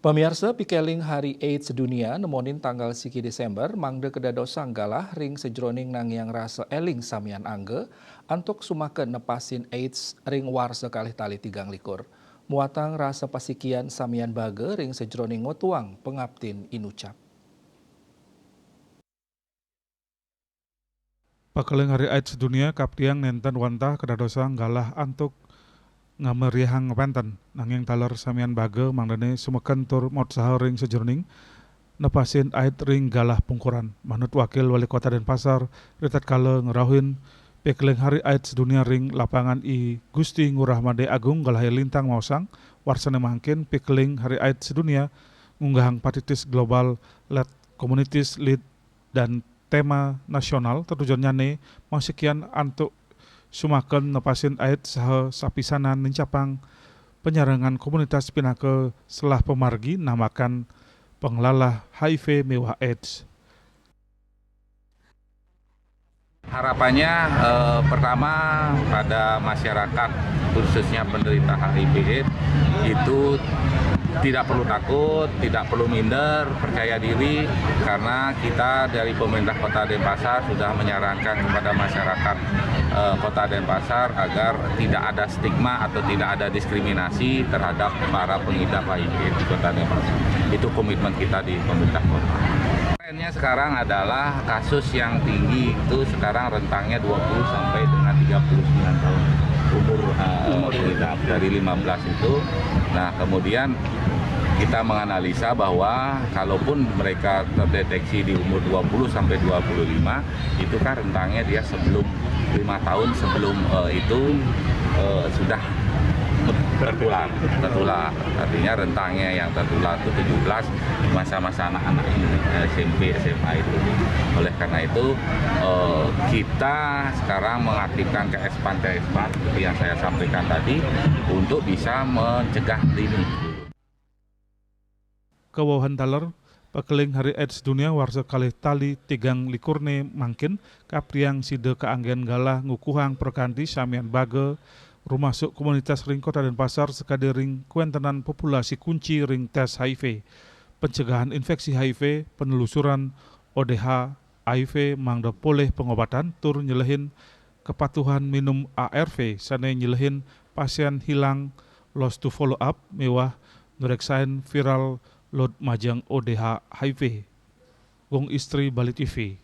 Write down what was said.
Pemirsa pikeling Hari AIDS Sedunia nemonin tanggal siki Desember mangde kedado sanggalah ring sejroning nangyang rasa eling samian angge antuk sumaken nepasin AIDS ring war sekalih tali 3 likur. Muatang rasa pasikian samian bage ring sejroning ngotuang pengaptin inucap. Pakeling Hari AIDS Sedunia kaptiang nenten wantah kedadosa galah antuk ngameriahang ngepenten nanging taler samian bage mangdane sumeken tur maut saha ring sejroning nepasin AIDS ring galah pungkuran. Manut Wakil Wali Kota Denpasar Ritat Kale ngerahuin Pakeling Hari AIDS Sedunia ring lapangan I Gusti Ngurah Made Agung Galahaya Lintang Mausang warsane mangkin Pakeling Hari AIDS Sedunia ngunggahang patitis global let communities lead dan tema nasional tertujuannya ne mau sekian antuk sumaken nepasin AIDS saha sapisanan nincapang penyarangan komunitas pinake selah pemargi namakan penglalah HIV mewah AIDS. Harapannya pertama pada masyarakat khususnya penderita HIV AIDS itu tidak perlu takut, tidak perlu minder, percaya diri karena kita dari pemerintah Kota Denpasar sudah menyarankan kepada masyarakat Kota Denpasar agar tidak ada stigma atau tidak ada diskriminasi terhadap para pengidap HIV di Kota Denpasar. Itu komitmen kita di pemerintah kota. Trennya sekarang adalah kasus yang tinggi itu sekarang rentangnya 20 sampai dengan 39 tahun umur pengidap dari 15 itu. Nah, kemudian kita menganalisa bahwa kalaupun mereka terdeteksi di umur 20 sampai 25 itu kan rentangnya dia sebelum 5 tahun sebelum itu sudah tertular. Artinya rentangnya yang tertular itu 17 masa-masa anak-anak ini SMP, SMA itu. Oleh karena itu kita sekarang mengaktifkan KSPAN seperti yang saya sampaikan tadi untuk bisa mencegah dini. Kewawahan taler Pakeling Hari AIDS Dunia warsa kalih tali 3 likurne mangkin kapriang side keanggen galah ngukuhang perkanti samian bage rumah masuk komunitas ring Kota Denpasar sekade ring kuentenan populasi kunci ring tes HIV, pencegahan infeksi HIV, penelusuran ODH HIV mangda poleh pengobatan tur nyelehin kepatuhan minum ARV sane nyelehin pasien hilang lost to follow up mewah nureksain viral load majang ODH HIV. Wong Istri Bali TV.